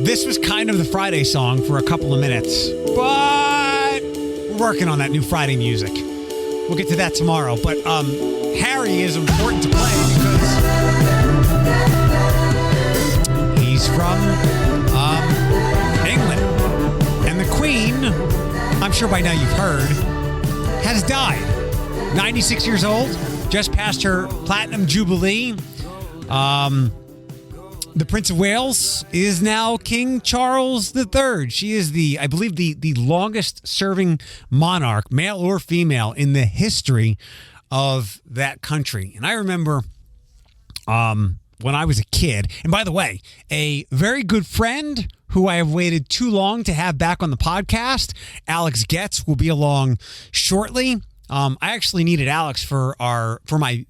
This was kind of the Friday song for a couple of minutes, but we're working on that new Friday music. We'll get to that tomorrow. But Harry is important to play because he's from England. And the Queen, I'm sure by now you've heard, has died. 96 years old, just passed her Platinum Jubilee. The Prince of Wales is now King Charles III. She is I believe, the longest serving monarch, male or female, in the history of that country. And I remember when I was a kid, and by the way, a very good friend who I have waited too long to have back on the podcast, Alex Goetz, will be along shortly. I actually needed Alex for my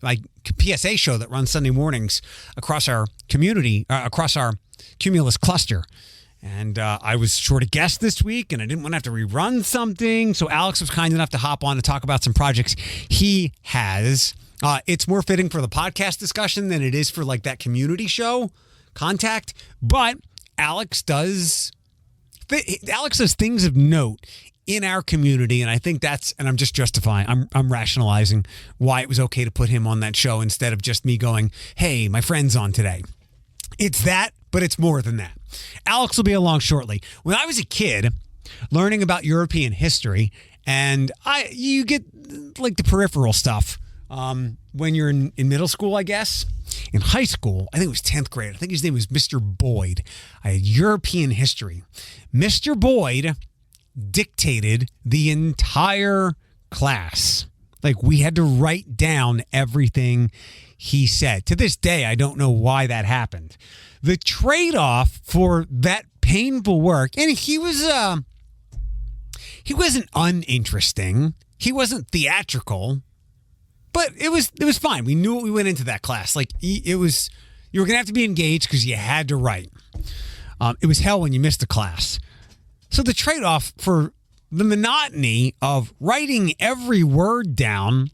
PSA show that runs Sunday mornings across our community, across our Cumulus cluster. And I was short a guest this week, and I didn't want to have to rerun something. So Alex was kind enough to hop on to talk about some projects he has. It's more fitting for the podcast discussion than it is for like that community show contact. But Alex does things of note in our community, and I think and I'm just justifying, I'm rationalizing why it was okay to put him on that show instead of just me going, hey, my friend's on today. It's that, but it's more than that. Alex will be along shortly. When I was a kid, learning about European history, and you get like the peripheral stuff when you're in middle school, I guess. In high school, I think it was 10th grade. I think his name was Mr. Boyd. I had European history. Mr. Boyd dictated the entire class. Like, we had to write down everything he said. To this day, I don't know why that happened. The trade-off for that painful work, and he wasn't uninteresting. He wasn't theatrical, but it was fine. We knew what we went into that class. Like, you were going to have to be engaged because you had to write. It was hell when you missed a class. So the trade-off for the monotony of writing every word down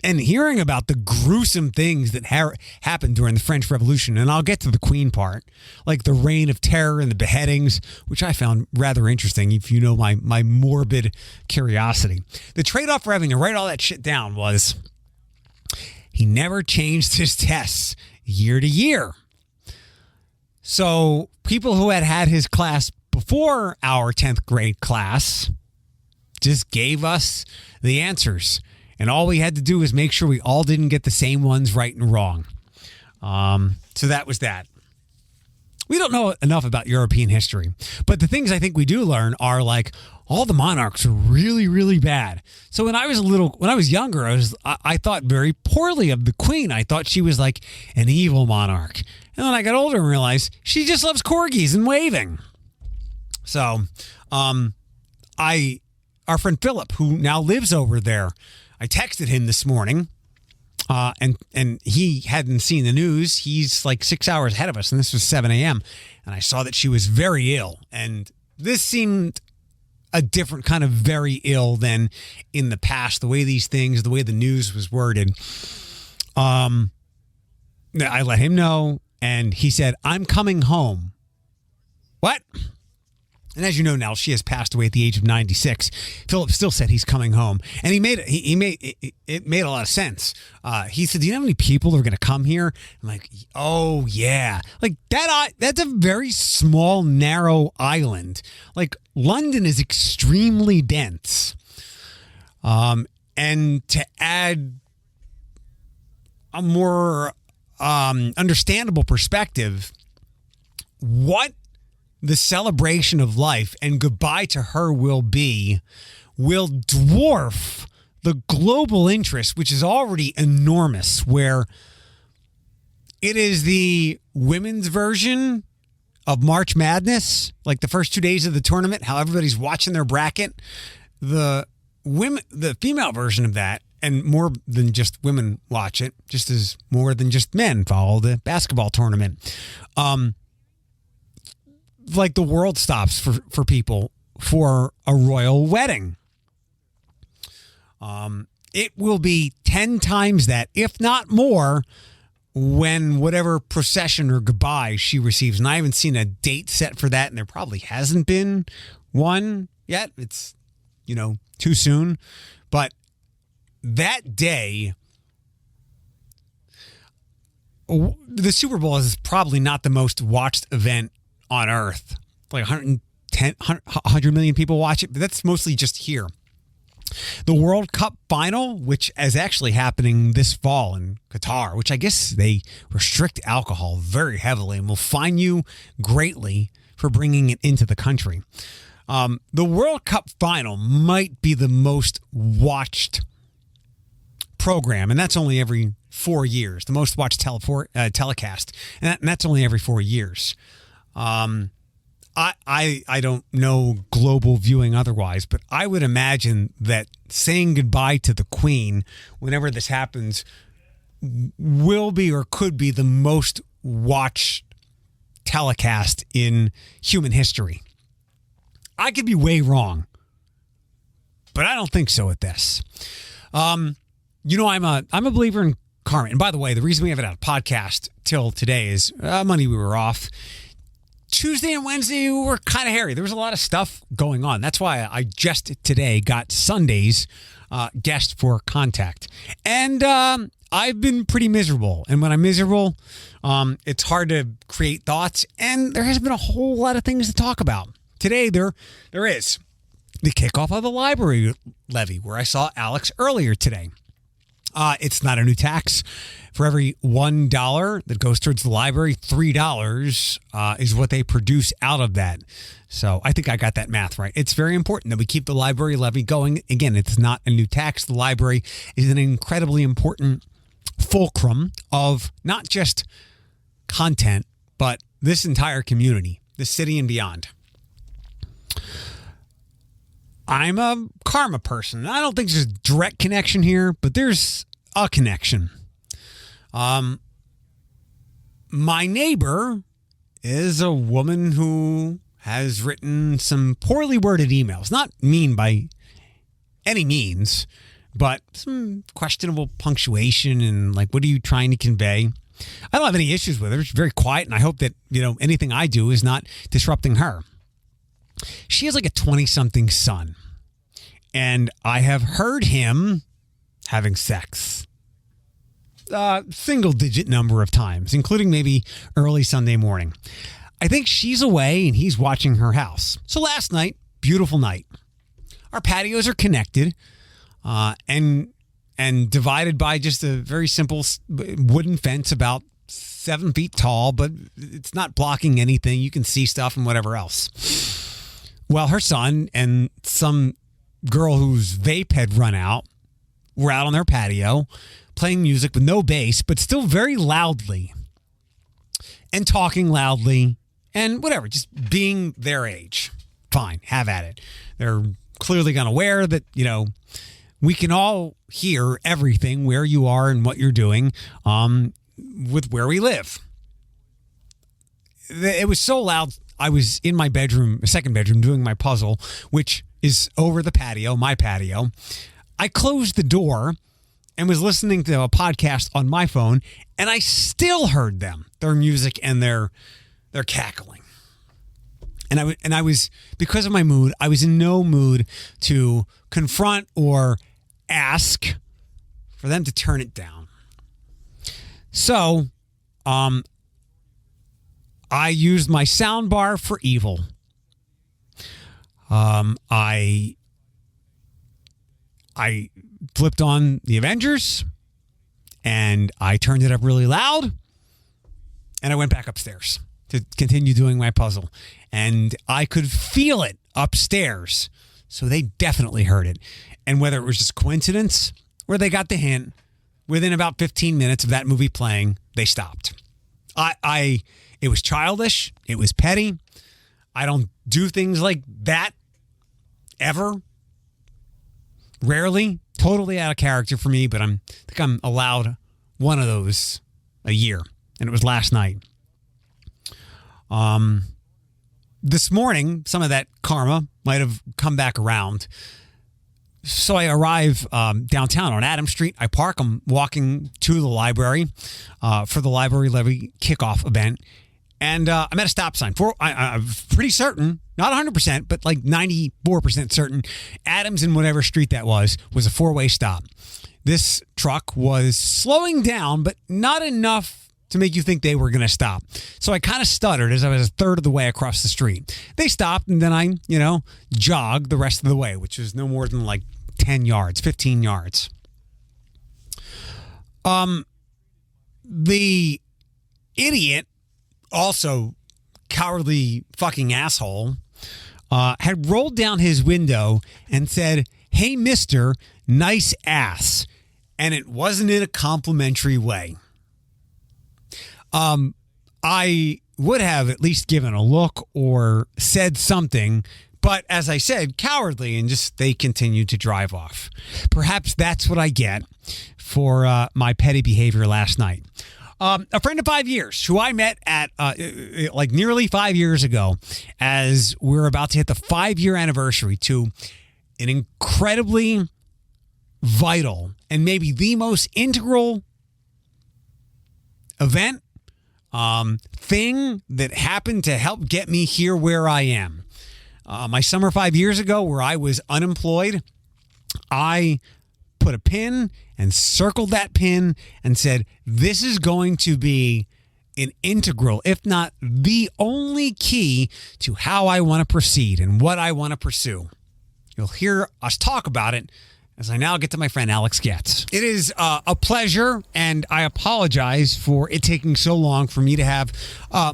and hearing about the gruesome things that happened during the French Revolution, and I'll get to the Queen part, like the Reign of Terror and the beheadings, which I found rather interesting if you know my morbid curiosity. The trade-off for having to write all that shit down was he never changed his tests year to year. So people who had his class before our 10th grade class just gave us the answers. And all we had to do was make sure we all didn't get the same ones right and wrong. So that was that. We don't know enough about European history. But the things I think we do learn are like all the monarchs are really, really bad. So when I was younger, I thought very poorly of the Queen. I thought she was like an evil monarch. And then I got older and realized she just loves corgis and waving. So, our friend Philip, who now lives over there, I texted him this morning, and he hadn't seen the news. He's like 6 hours ahead of us, and this was 7 a.m. And I saw that she was very ill, and this seemed a different kind of very ill than in the past. The way the news was worded. I let him know, and he said, "I'm coming home." What? And as you know now, she has passed away at the age of 96. Philip still said he's coming home, and it made a lot of sense. He said, "Do you know how many people are going to come here?" I'm like, "Oh yeah, like that. That's a very small, narrow island. Like London is extremely dense, and to add a more understandable perspective, what the celebration of life and goodbye to her will dwarf the global interest, which is already enormous, where it is the women's version of March Madness, like the first 2 days of the tournament, how everybody's watching their bracket. The female version of that, and more than just women watch it, just as more than just men follow the basketball tournament. Like the world stops for people for a royal wedding. It will be 10 times that, if not more, when whatever procession or goodbye she receives. And I haven't seen a date set for that, and there probably hasn't been one yet. It's, too soon. But that day, the Super Bowl is probably not the most watched event on earth. Like 100 million people watch it, but that's mostly just here. The World Cup final, which is actually happening this fall in Qatar, which I guess they restrict alcohol very heavily and will fine you greatly for bringing it into the country. The World Cup final might be the most watched program, and that's only every 4 years. The most watched telecast, and that's only every 4 years. I don't know global viewing otherwise, but I would imagine that saying goodbye to the Queen whenever this happens will be or could be the most watched telecast in human history. I could be way wrong, but I don't think so with this. I'm a believer in karma. And by the way, the reason we haven't had a podcast till today is Monday we were off. Tuesday and Wednesday were kind of hairy. There was a lot of stuff going on. That's why I just today got Sunday's guest for contact. And I've been pretty miserable. And when I'm miserable, it's hard to create thoughts. And there hasn't been a whole lot of things to talk about. Today, there is the kickoff of the library levy, where I saw Alex earlier today. It's not a new tax. For every $1 that goes towards the library, $3 is what they produce out of that. So I think I got that math right. It's very important that we keep the library levy going. Again, it's not a new tax. The library is an incredibly important fulcrum of not just content, but this entire community, the city and beyond. I'm a karma person. I don't think there's a direct connection here, but there's a connection. My neighbor is a woman who has written some poorly worded emails. Not mean by any means, but some questionable punctuation and like, what are you trying to convey? I don't have any issues with her. She's very quiet, and I hope that, anything I do is not disrupting her. She has like a 20-something son, and I have heard him having sex single-digit number of times, including maybe early Sunday morning. I think she's away, and he's watching her house. So last night, beautiful night. Our patios are connected and divided by just a very simple wooden fence about 7 feet tall, but it's not blocking anything. You can see stuff and whatever else. Well, her son and some girl whose vape had run out were out on their patio playing music with no bass, but still very loudly and talking loudly and whatever, just being their age. Fine, have at it. They're clearly unaware that, we can all hear everything where you are and what you're doing with where we live. It was so loud. I was in my bedroom, second bedroom, doing my puzzle, which is over the patio, my patio. I closed the door and was listening to a podcast on my phone, and I still heard them, their music and their cackling. And I was, because of my mood, I was in no mood to confront or ask for them to turn it down. So, I used my sound bar for evil. I flipped on the Avengers, and I turned it up really loud, and I went back upstairs to continue doing my puzzle. And I could feel it upstairs, so they definitely heard it. And whether it was just coincidence or they got the hint, within about 15 minutes of that movie playing, they stopped. It was childish. It was petty. I don't do things like that ever. Rarely. Totally out of character for me, but I think I'm allowed one of those a year. And it was last night. This morning, some of that karma might have come back around. So I arrive downtown on Adams Street. I park. I'm walking to the library for the library levy kickoff event. And I'm at a stop sign. I'm pretty certain, not 100%, but like 94% certain, Adams and whatever street that was a four-way stop. This truck was slowing down, but not enough to make you think they were going to stop. So I kind of stuttered as I was a third of the way across the street. They stopped, and then I, jogged the rest of the way, which was no more than like 10 yards, 15 yards. The idiot, also cowardly fucking asshole, had rolled down his window and said, "Hey, mister, nice ass." And it wasn't in a complimentary way. I would have at least given a look or said something, but as I said, cowardly, and just they continued to drive off. Perhaps that's what I get for my petty behavior last night. A friend of 5 years who I met at like nearly 5 years ago, as we're about to hit the 5-year anniversary to an incredibly vital and maybe the most integral event, thing that happened to help get me here where I am. My summer 5 years ago, where I was unemployed, I put a pin and circled that pin and said, this is going to be an integral, if not the only key to how I want to proceed and what I want to pursue. You'll hear us talk about it as I now get to my friend Alex Goetz. It is a pleasure, and I apologize for it taking so long for me to have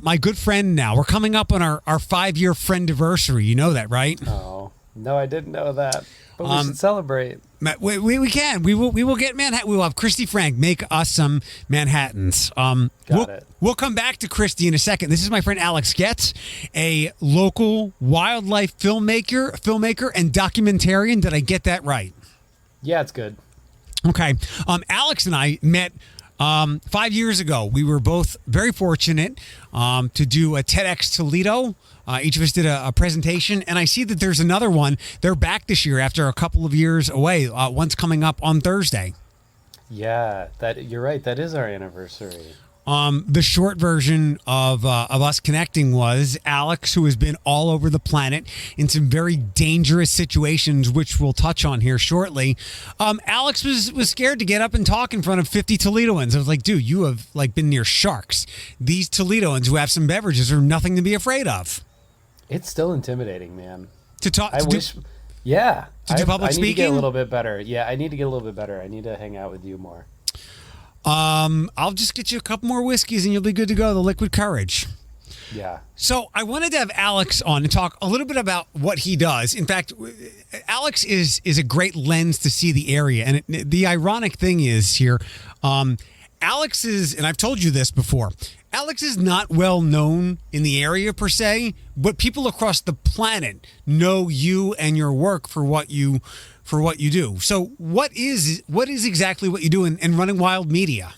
my good friend now. We're coming up on our 5-year friend-iversary. You know that, right? Oh, no, I didn't know that. But we should celebrate. We can. We will get Manhattan. We will have Christy Frank make us some Manhattans. Got it. We'll come back to Christy in a second. This is my friend Alex Goetz, a local wildlife filmmaker and documentarian. Did I get that right? Yeah, it's good. Okay. Alex and I met 5 years ago. We were both very fortunate to do a TEDx Toledo. Each of us did a presentation, and I see that there's another one. They're back this year after a couple of years away. One's coming up on Thursday. Yeah, you're right. That is our anniversary. The short version of us connecting was Alex, who has been all over the planet in some very dangerous situations, which we'll touch on here shortly. Alex was scared to get up and talk in front of 50 Toledoans. I was like, dude, you have been near sharks. These Toledoans who have some beverages are nothing to be afraid of. It's still intimidating, man. Yeah. To do public I need speaking? to get a little bit better. Yeah, I need to get a little bit better. I need to hang out with you more. I'll just get you a couple more whiskeys and you'll be good to go. The liquid courage. Yeah. So I wanted to have Alex on and talk a little bit about what he does. In fact, Alex is a great lens to see the area. And the ironic thing is here, Alex is, and I've told you this before, Alex is not well known in the area per se, but people across the planet know you and your work for what you do. So what is exactly what you do in Running Wild Media?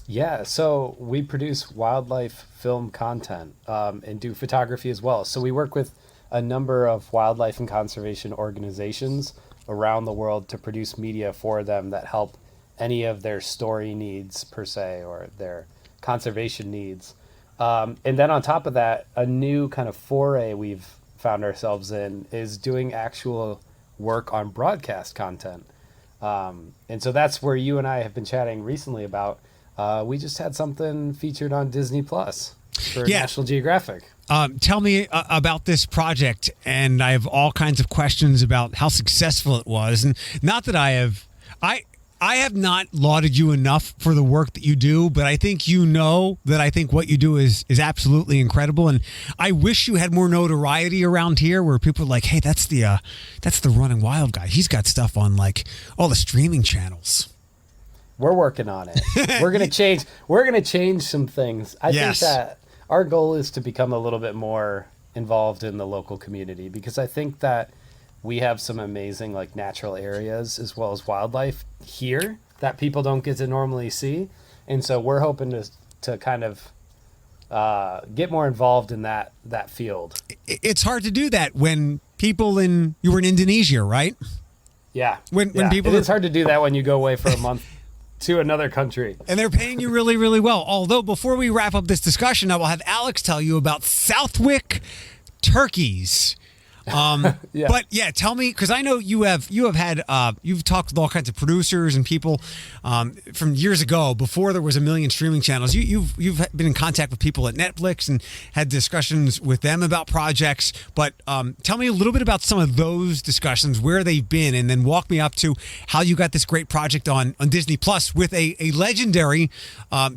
Yeah, so we produce wildlife film content and do photography as well. So we work with a number of wildlife and conservation organizations around the world to produce media for them that help any of their story needs per se, or their conservation needs. And then on top of that, a new kind of foray we've found ourselves in is doing actual work on broadcast content. And so that's where you and I have been chatting recently about. We just had something featured on Disney Plus for National Geographic. Tell me about this project, and I have all kinds of questions about how successful it was. And not that I have not lauded you enough for the work that you do, but I think you know that I think what you do is absolutely incredible. And I wish you had more notoriety around here where people are like, hey, that's the Running Wild guy. He's got stuff on like all the streaming channels. We're working on it. We're going to change some things. I think that our goal is to become a little bit more involved in the local community, because I think that we have some amazing like natural areas as well as wildlife here that people don't get to normally see. And so we're hoping to kind of get more involved in that field. It's hard to do that when you were in Indonesia, right? Yeah. When people, it's hard to do that when you go away for a month to another country. And they're paying you really, really well. Although before we wrap up this discussion, I will have Alex tell you about Southwick turkeys. Yeah. But yeah, tell me, because I know you have had you've talked with all kinds of producers and people from years ago before there was a million streaming channels. You've been in contact with people at Netflix and had discussions with them about projects. But tell me a little bit about some of those discussions, where they've been, and then walk me up to how you got this great project on Disney Plus with a legendary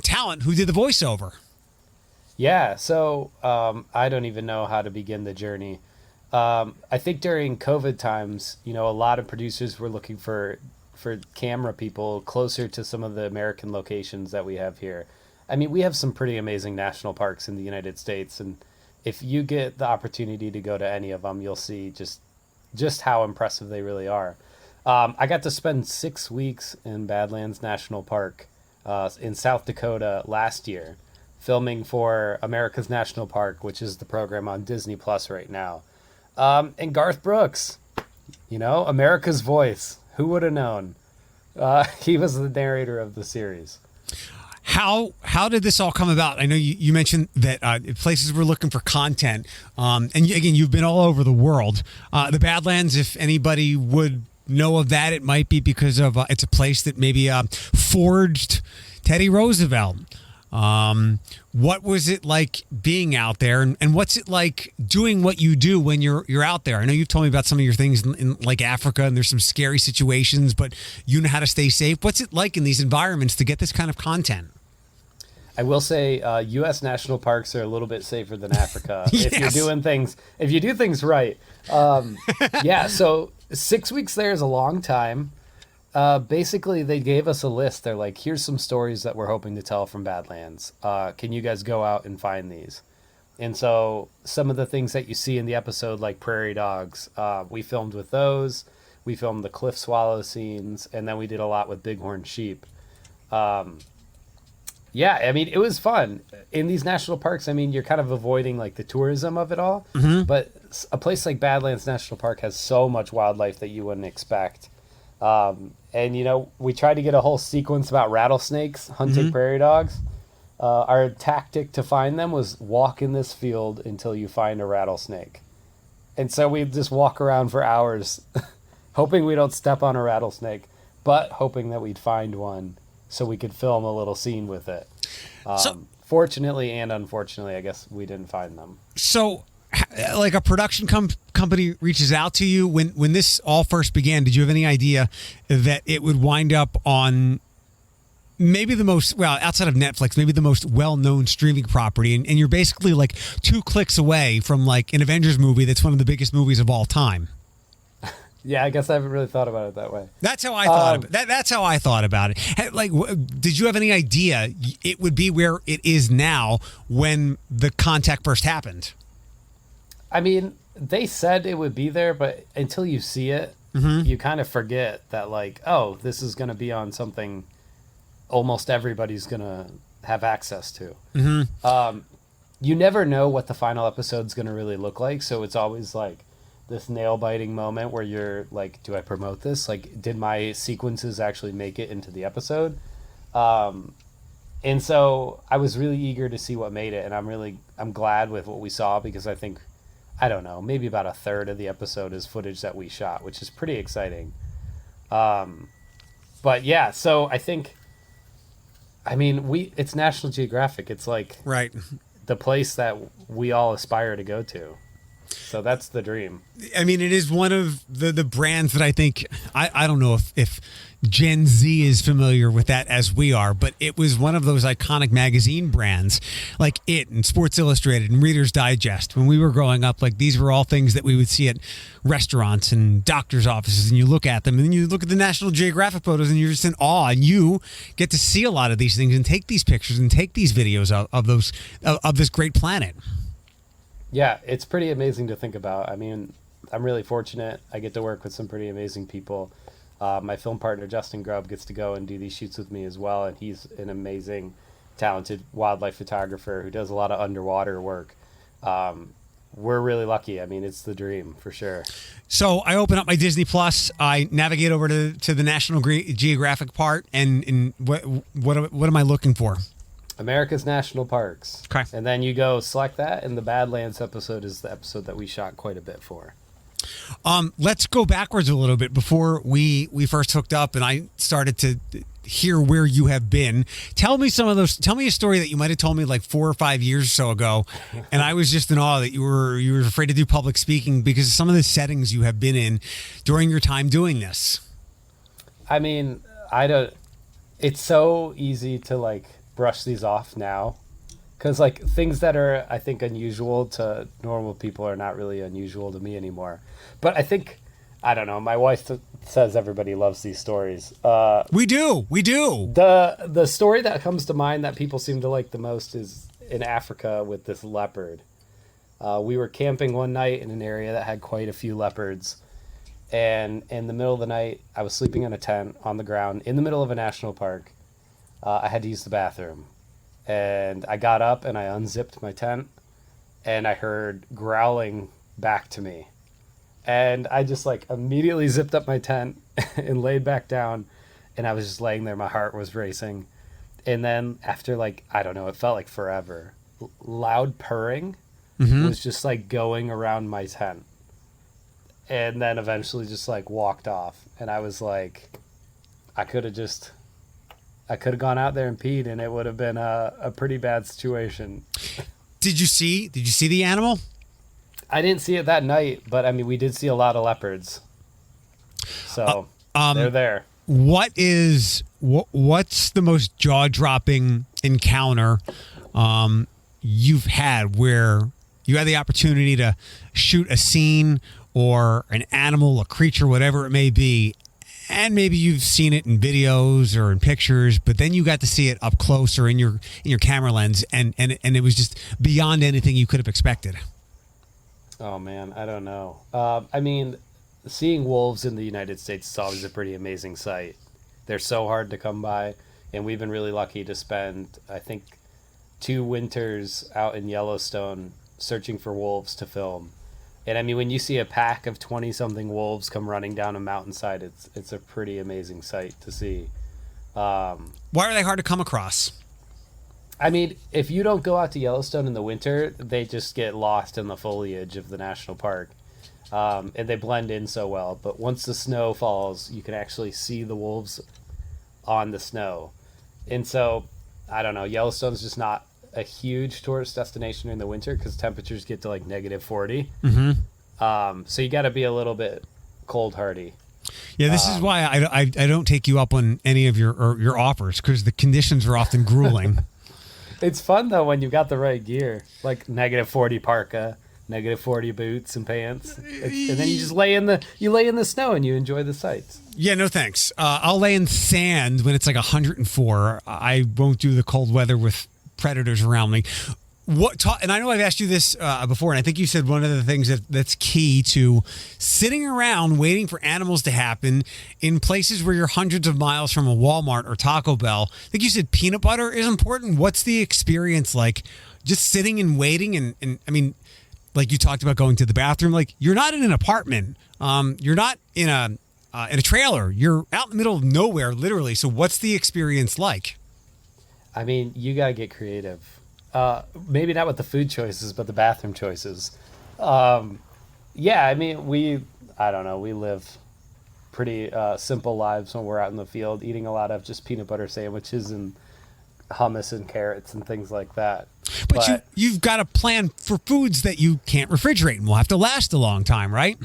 talent who did the voiceover. Yeah. So I don't even know how to begin the journey. I think during COVID times, a lot of producers were looking for camera people closer to some of the American locations that we have here. I mean, we have some pretty amazing national parks in the United States, and if you get the opportunity to go to any of them, you'll see just how impressive they really are. I got to spend 6 weeks in Badlands National Park in South Dakota last year, filming for America's National Park, which is the program on Disney Plus right now. And Garth Brooks, America's voice. Who would have known? He was the narrator of the series. How did this all come about? I know you mentioned that places were looking for content. And again, you've been all over the world. The Badlands, if anybody would know of that, it might be because of it's a place that maybe forged Teddy Roosevelt. What was it like being out there, and what's it like doing what you do when you're out there? I know you've told me about some of your things in like Africa, and there's some scary situations, but you know how to stay safe. What's it like in these environments to get this kind of content? I will say U.S. national parks are a little bit safer than Africa Yes. if you do things right. Yeah, so 6 weeks there is a long time. Basically, they gave us a list. They're like, here's some stories that we're hoping to tell from Badlands. Can you guys go out and find these? And so some of the things that you see in the episode, like prairie dogs, we filmed with those. We filmed the cliff swallow scenes, and then we did a lot with bighorn sheep. Yeah, I mean, it was fun. In these national parks, I mean, you're kind of avoiding like the tourism of it all. Mm-hmm. But a place like Badlands National Park has so much wildlife that you wouldn't expect. And, we tried to get a whole sequence about rattlesnakes hunting prairie dogs. Our tactic to find them was walk in this field until you find a rattlesnake. And so we'd just walk around for hours, hoping we don't step on a rattlesnake, but hoping that we'd find one so we could film a little scene with it. Fortunately and unfortunately, I guess we didn't find them. So, like a production company reaches out to you when this all first began, did you have any idea that it would wind up on maybe the most, outside of Netflix, maybe the most well-known streaming property, and you're basically like 2 clicks away from like an Avengers movie that's one of the biggest movies of all time? Yeah, I guess I haven't really thought about it that way. That's how I thought. That's how I thought about it. Like, did you have any idea it would be where it is now when the contact first happened? I mean, they said it would be there, but until you see it, you kind of forget that, like, oh, this is going to be on something almost everybody's going to have access to. You never know what the final episode's going to really look like, so it's always like this nail-biting moment where you're like, do I promote this? Like, did my sequences actually make it into the episode? And so I was really eager to see what made it, and I'm glad with what we saw, because I think, I don't know, maybe about a third of the episode is footage that we shot, which is pretty exciting. But yeah, so I think, I mean, it's National Geographic. It's like right, the place that we all aspire to go to. So that's the dream. I mean, it is one of the brands that I think, I don't know if Gen Z is familiar with that as we are, but it was one of those iconic magazine brands like It and Sports Illustrated and Reader's Digest. When we were growing up, like these were all things that we would see at restaurants and doctor's offices, and you look at them and then you look at the National Geographic photos and you're just in awe, and you get to see a lot of these things and take these pictures and take these videos of this great planet. Yeah, it's pretty amazing to think about. I mean, I'm really fortunate. I get to work with some pretty amazing people. My film partner, Justin Grubb, gets to go and do these shoots with me as well, and he's an amazing, talented wildlife photographer who does a lot of underwater work. we're really lucky. I mean, it's the dream for sure. So I open up my Disney Plus. I navigate over to the National Geographic part, and what am I looking for? America's National Parks. Okay. And then you go select that, and the Badlands episode is the episode that we shot quite a bit for. Let's go backwards a little bit before we first hooked up, and I started to hear where you have been. Tell me a story that you might have told me like 4 or 5 years or so ago, and I was just in awe that you were afraid to do public speaking because of some of the settings you have been in during your time doing this. I mean, it's so easy to like brush these off now, because like things that are, I think, unusual to normal people are not really unusual to me anymore. But I think, I don't know, my wife says everybody loves these stories. We do. The story that comes to mind that people seem to like the most is in Africa with this leopard. We were camping one night in an area that had quite a few leopards. And in the middle of the night, I was sleeping in a tent on the ground in the middle of a national park. I had to use the bathroom. And I got up and I unzipped my tent. And I heard growling back to me. And I just like immediately zipped up my tent and laid back down. And I was just laying there. My heart was racing. And then after like, I don't know, it felt like forever. Loud purring was just like going around my tent. And then eventually just like walked off. And I was like, I could have gone out there and peed, and it would have been a pretty bad situation. Did you see the animal? I didn't see it that night, but I mean, we did see a lot of leopards. So they're there. What's the most jaw-dropping encounter you've had where you had the opportunity to shoot a scene or an animal, a creature, whatever it may be, and maybe you've seen it in videos or in pictures, but then you got to see it up close or in your camera lens, and it was just beyond anything you could have expected? Oh man, I don't know. I mean, seeing wolves in the United States is always a pretty amazing sight. They're so hard to come by, and we've been really lucky to spend, I think, 2 winters out in Yellowstone searching for wolves to film. And I mean, when you see a pack of 20-something wolves come running down a mountainside, it's a pretty amazing sight to see. Why are they hard to come across? I mean, if you don't go out to Yellowstone in the winter, they just get lost in the foliage of the national park. And they blend in so well. But once the snow falls, you can actually see the wolves on the snow. And so, I don't know, Yellowstone's just not a huge tourist destination in the winter because temperatures get to like -40. So you got to be a little bit cold hardy. Yeah, this is why I don't take you up on any of your offers, because the conditions are often grueling. It's fun though when you got the right gear, like -40 parka, -40 boots and pants, and then you just lay in the snow and you enjoy the sights. Yeah, no thanks. I'll lay in sand when it's like 104. I won't do the cold weather with predators around me. And I know I've asked you this before, and I think you said one of the things that's key to sitting around waiting for animals to happen in places where you're hundreds of miles from a Walmart or Taco Bell. I think you said peanut butter is important. What's the experience like just sitting and waiting? And I mean, like you talked about going to the bathroom, like you're not in an apartment. You're not in a trailer. You're out in the middle of nowhere, literally. So what's the experience like? I mean, you got to get creative. Maybe not with the food choices, but the bathroom choices. Yeah, I mean, we live pretty simple lives when we're out in the field, eating a lot of just peanut butter sandwiches and hummus and carrots and things like that. But you've got a plan for foods that you can't refrigerate and will have to last a long time, right?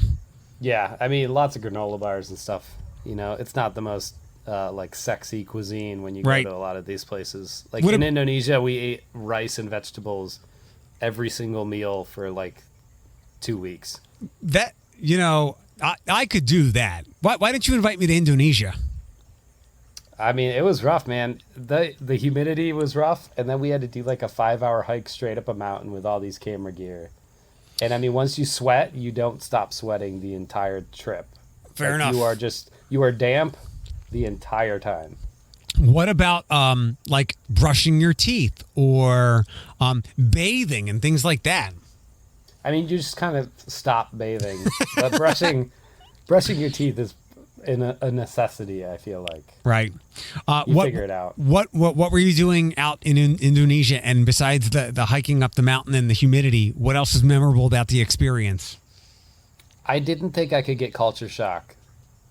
Yeah, I mean, lots of granola bars and stuff. You know, it's not the most like sexy cuisine when you go to a lot of these places. Like in Indonesia, we ate rice and vegetables every single meal for like 2 weeks. That, you know, I could do that. Why didn't you invite me to Indonesia? I mean, it was rough, man. The humidity was rough, and then we had to do like a 5-hour hike straight up a mountain with all these camera gear. And I mean, once you sweat, you don't stop sweating the entire trip. Fair enough. You are damp the entire time. What about like brushing your teeth or bathing and things like that? I mean, you just kind of stop bathing, but brushing your teeth is a necessity. I feel like. Right. You figure it out. What were you doing out in Indonesia? And besides the hiking up the mountain and the humidity, what else is memorable about the experience? I didn't think I could get culture shock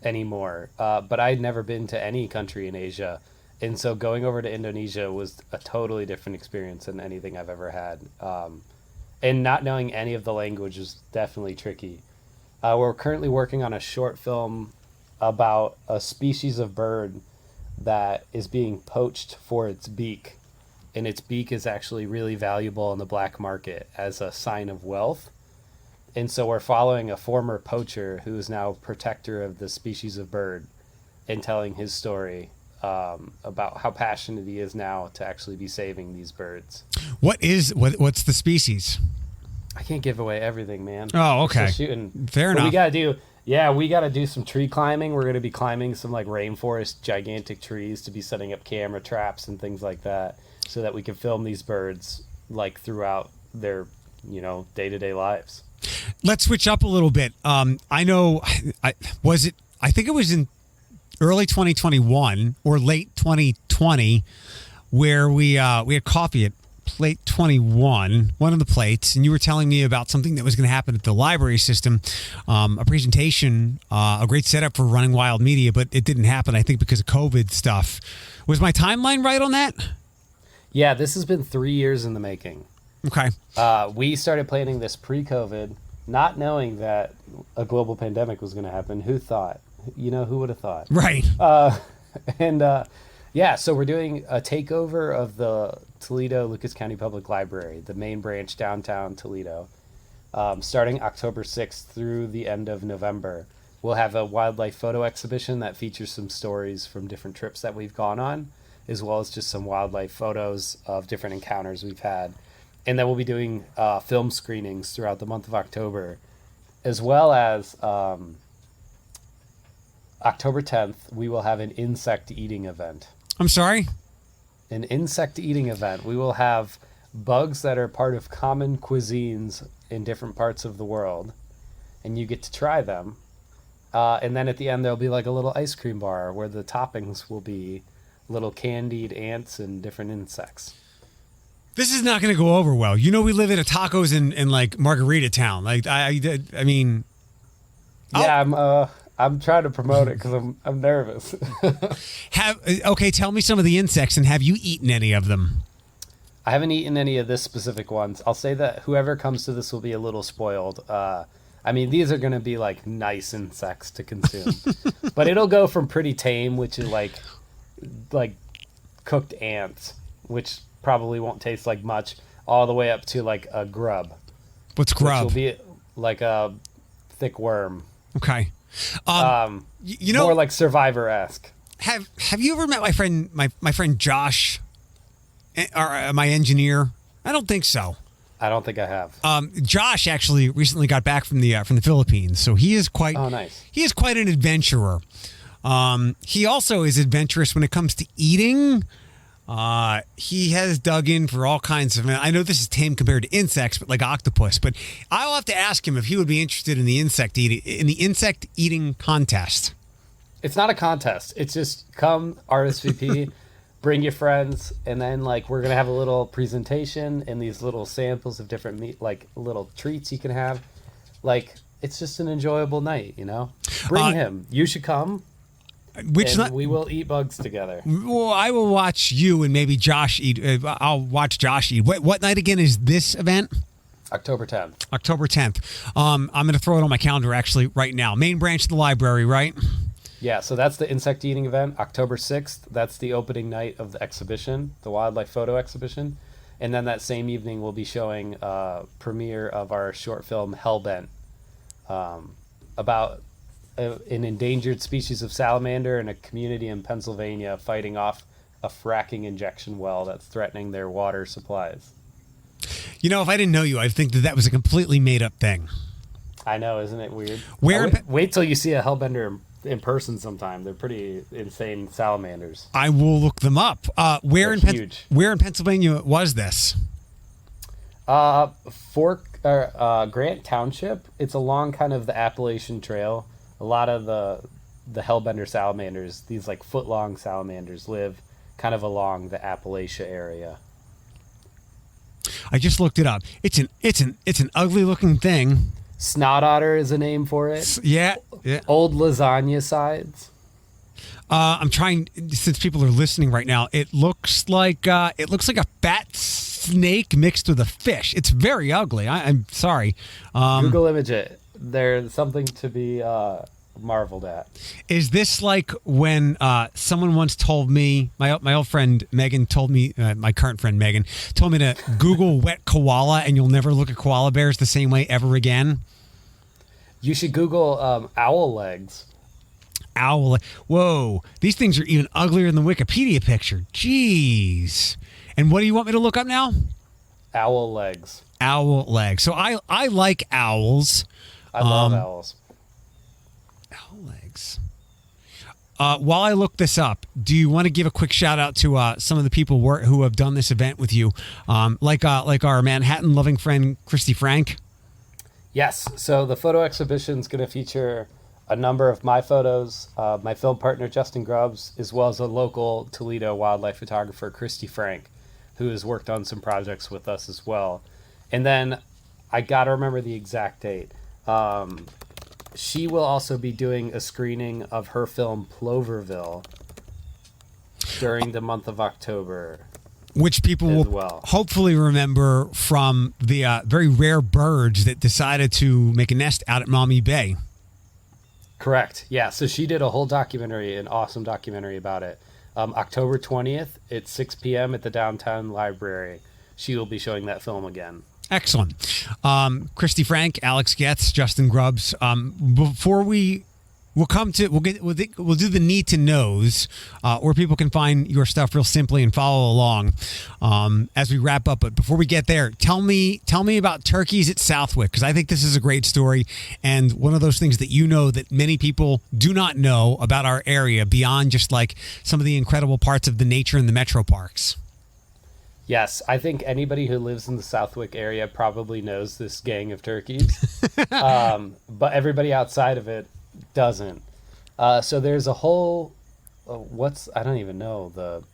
anymore, but I'd never been to any country in Asia. And so going over to Indonesia was a totally different experience than anything I've ever had. And not knowing any of the language was definitely tricky. We're currently working on a short film about a species of bird that is being poached for its beak. And its beak is actually really valuable in the black market as a sign of wealth. And so we're following a former poacher who is now protector of the species of bird and telling his story about how passionate he is now to actually be saving these birds. What's the species? I can't give away everything, man. Oh, okay. Shooting. Fair enough. We got to do some tree climbing. We're going to be climbing some like rainforest gigantic trees to be setting up camera traps and things like that so that we can film these birds like throughout their, day-to-day lives. Let's switch up a little bit. I know, I think it was in early 2021 or late 2020 where we had coffee at plate 21, one of the plates, and you were telling me about something that was going to happen at the library system, a presentation, a great setup for running wild media, but it didn't happen, I think, because of COVID stuff. Was my timeline right on that? Yeah, this has been 3 years in the making. Okay. We started planning this pre-COVID, not knowing that a global pandemic was going to happen. Who thought? Who would have thought? Right. So we're doing a takeover of the Toledo Lucas County Public Library, the main branch downtown Toledo, starting October 6th through the end of November. We'll have a wildlife photo exhibition that features some stories from different trips that we've gone on, as well as just some wildlife photos of different encounters we've had. And then we'll be doing film screenings throughout the month of October, as well as October 10th, we will have an insect eating event. I'm sorry? An insect eating event. We will have bugs that are part of common cuisines in different parts of the world, and you get to try them. And then at the end, there'll be like a little ice cream bar where the toppings will be little candied ants and different insects. This is not going to go over well. We live at a tacos in like Margarita Town. Like I mean. Yeah, I'm trying to promote it because I'm nervous. Tell me some of the insects, and have you eaten any of them? I haven't eaten any of this specific ones. I'll say that whoever comes to this will be a little spoiled. These are going to be like nice insects to consume, but it'll go from pretty tame, which is like cooked ants, which probably won't taste like much, all the way up to like a grub. What's grub? Which will be like a thick worm. Okay. More like Survivor-esque. Have you ever met my friend Josh, or my engineer? I don't think so. I don't think I have. Josh actually recently got back from the Philippines, so he is quite. Oh, nice. He is quite an adventurer. He also is adventurous when it comes to eating. He has dug in for all kinds of. I know this is tame compared to insects, but like octopus. But I'll have to ask him if he would be interested in the insect eating contest. It's not a contest. It's just come RSVP, bring your friends, and then like we're gonna have a little presentation and these little samples of different meat, like little treats you can have. Like it's just an enjoyable night, Bring him. You should come. We will eat bugs together. Well, I will watch you and maybe Josh eat. I'll watch Josh eat. What night again is this event? October 10th. October 10th. I'm going to throw it on my calendar actually right now. Main branch of the library, right? Yeah, so that's the insect eating event. October 6th, that's the opening night of the exhibition, the wildlife photo exhibition. And then that same evening, we'll be showing a premiere of our short film, Hellbent, about an endangered species of salamander in a community in Pennsylvania fighting off a fracking injection well that's threatening their water supplies. If I didn't know you, I'd think that was a completely made-up thing. I know, isn't it weird? Wait till you see a hellbender in person sometime. They're pretty insane salamanders. I will look them up. Where in Pennsylvania was this? Fork Grant Township. It's along kind of the Appalachian Trail. A lot of the hellbender salamanders, these like foot-long salamanders, live kind of along the Appalachia area. I just looked it up. It's an ugly looking thing. Snot otter is a name for it. Yeah. Old lasagna sides. I'm trying, since people are listening right now. It looks like a fat snake mixed with a fish. It's very ugly. I'm sorry. Google image it. There's something to be marveled at. Is this like when someone once told me, my old friend Megan told me, my current friend Megan told me to Google wet koala and you'll never look at koala bears the same way ever again? You should Google owl legs. Owl. Whoa. These things are even uglier than the Wikipedia picture. Jeez. And what do you want me to look up now? Owl legs. Owl legs. So I like owls. I love owls. Owl legs. While I look this up, do you want to give a quick shout out to some of the people who have done this event with you, like our Manhattan loving friend Christy Frank? Yes. So the photo exhibition is going to feature a number of my photos, my film partner Justin Grubbs, as well as a local Toledo wildlife photographer, Christy Frank, who has worked on some projects with us as well. And then I got to remember the exact date. She will also be doing a screening of her film Ploverville during the month of October. Which people will hopefully remember from the very rare birds that decided to make a nest out at Maumee Bay. Correct. Yeah. So she did a whole documentary, an awesome documentary about it. October 20th at 6 p.m. at the Downtown Library. She will be showing that film again. Excellent. Christy Frank, Alex Goetz, Justin Grubbs. Before we'll do the need to knows, where people can find your stuff real simply and follow along as we wrap up. But before we get there, tell me about turkeys at Southwick, because I think this is a great story and one of those things that that many people do not know about our area beyond just like some of the incredible parts of the nature in the metro parks. Yes, I think anybody who lives in the Southwick area probably knows this gang of turkeys, but everybody outside of it doesn't. So there's a whole, I don't even know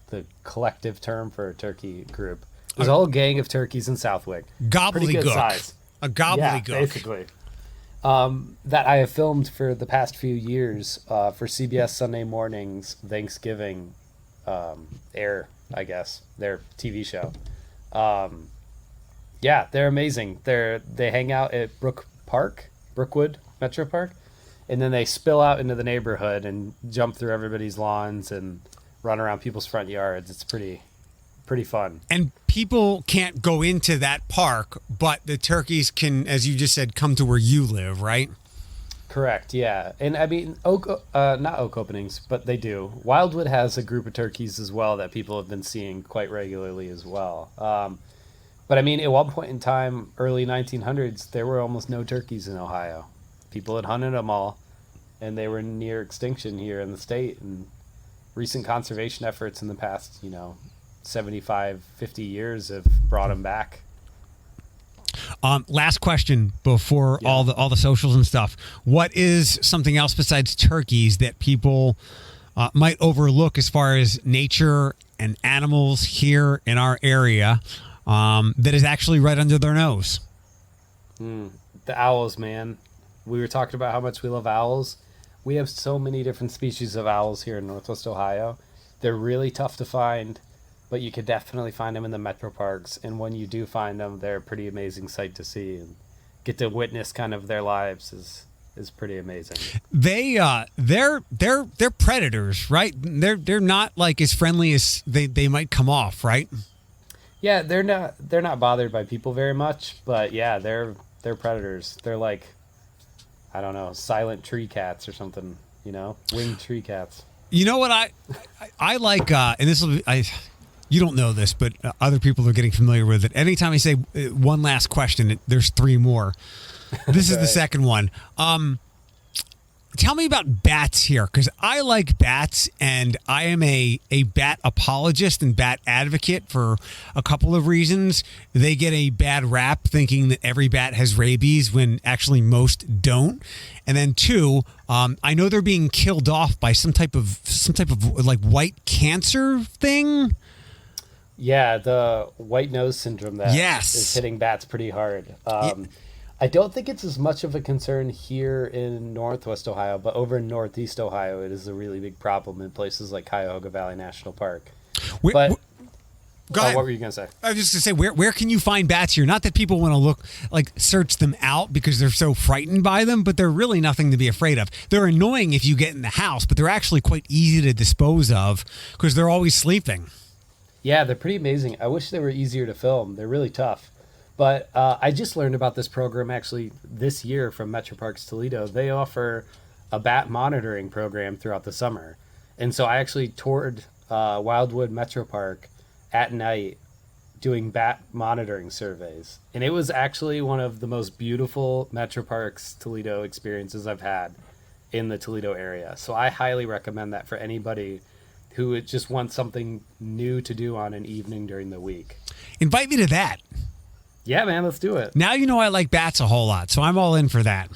the collective term for a turkey group. There's a whole gang of turkeys in Southwick. Gobbledygook. Pretty good size. A gobbledygook. Yeah, basically. That I have filmed for the past few years for CBS Sunday Morning's Thanksgiving air, I guess, their TV show. Yeah, they're amazing. They hang out at Brookwood Metro Park, and then they spill out into the neighborhood and jump through everybody's lawns and run around people's front yards. It's pretty fun. And people can't go into that park, but the turkeys can, as you just said, come to where you live, right? Correct, yeah. And I mean, not oak openings, but they do. Wildwood has a group of turkeys as well that people have been seeing quite regularly as well. But I mean, at one point in time, early 1900s, there were almost no turkeys in Ohio. People had hunted them all, and they were near extinction here in the state. And recent conservation efforts in the past, 75, 50 years have brought them back. Last question before all the socials and stuff. What is something else besides turkeys that people might overlook as far as nature and animals here in our area that is actually right under their nose? The owls, man. We were talking about how much we love owls. We have so many different species of owls here in Northwest Ohio. They're really tough to find, but you could definitely find them in the metro parks. And when you do find them, they're a pretty amazing sight to see, and get to witness kind of their lives is pretty amazing. They're predators, right? They're not like as friendly as they might come off, right? Yeah, they're not bothered by people very much, but yeah, they're predators. They're like, I don't know, silent tree cats or something, winged tree cats. You know what I like, and this will be, you don't know this, but other people are getting familiar with it. Anytime I say one last question, there's three more. This is the second one. tell me about bats here, because I like bats, and I am a bat apologist and bat advocate for a couple of reasons. They get a bad rap thinking that every bat has rabies when actually most don't. And then two, I know they're being killed off by some type of like white cancer thing. Yeah, the white nose syndrome that Yes. is hitting bats pretty hard. I don't think it's as much of a concern here in Northwest Ohio, but over in Northeast Ohio, it is a really big problem in places like Cuyahoga Valley National Park. Go ahead. What were you going to say? I was just going to say, where can you find bats here? Not that people want to search them out because they're so frightened by them, but they're really nothing to be afraid of. They're annoying if you get in the house, but they're actually quite easy to dispose of because they're always sleeping. Yeah, they're pretty amazing. I wish they were easier to film. They're really tough. But I just learned about this program actually this year from Metro Parks Toledo. They offer a bat monitoring program throughout the summer. And so I actually toured Wildwood Metro Park at night doing bat monitoring surveys. And it was actually one of the most beautiful Metro Parks Toledo experiences I've had in the Toledo area. So I highly recommend that for anybody who just wants something new to do on an evening during the week. Invite me to that. Yeah, man, let's do it. Now you know I like bats a whole lot, so I'm all in for that.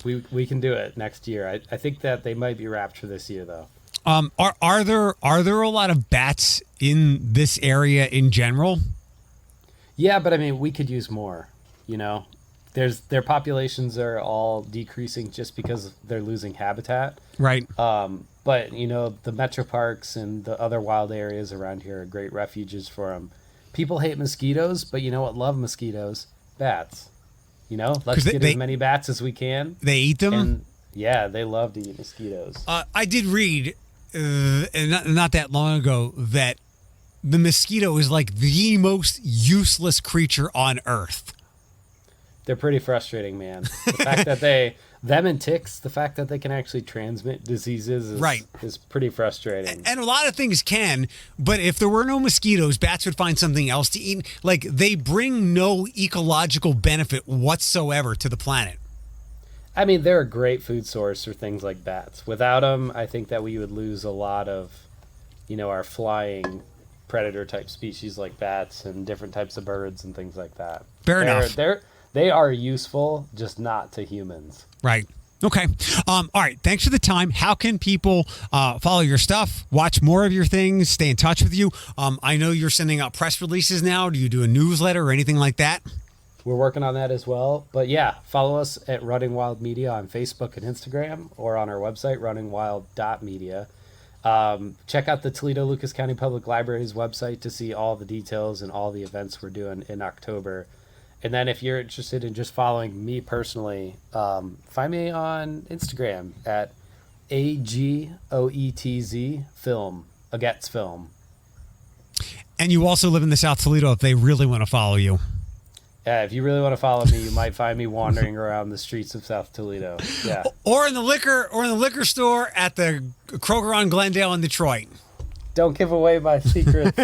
We can do it next year. I think that they might be wrapped for this year, though. Are there a lot of bats in this area in general? Yeah, but I mean, we could use more. You know, their populations are all decreasing just because they're losing habitat. Right. But you know, the metro parks and the other wild areas around here are great refuges for them. People hate mosquitoes, but you know what? Love mosquitoes. Bats. You know, let's get as many bats as we can. They eat them? And yeah, they love to eat mosquitoes. I did read, not that long ago, that the mosquito is like the most useless creature on Earth. They're pretty frustrating, man. The fact that them and ticks, the fact that they can actually transmit diseases is pretty frustrating. And a lot of things can, but if there were no mosquitoes, bats would find something else to eat. Like, they bring no ecological benefit whatsoever to the planet. I mean, they're a great food source for things like bats. Without them, I think that we would lose a lot of, you know, our flying predator type species like bats and different types of birds and things like that. Fair enough. They are useful, just not to humans. Right. Okay. All right. Thanks for the time. How can people follow your stuff, watch more of your things, stay in touch with you? I know you're sending out press releases now. Do you do a newsletter or anything like that? We're working on that as well. But yeah, follow us at Running Wild Media on Facebook and Instagram, or on our website, runningwild.media. Check out the Toledo Lucas County Public Library's website to see all the details and all the events we're doing in October. And then if you're interested in just following me personally, find me on Instagram at AGOETZ Film, Goetz Film. And you also live in the South Toledo if they really want to follow you. Yeah, if you really want to follow me, you might find me wandering around the streets of South Toledo. Yeah. Or in the liquor store at the Kroger on Glendale in Detroit. Don't give away my secrets.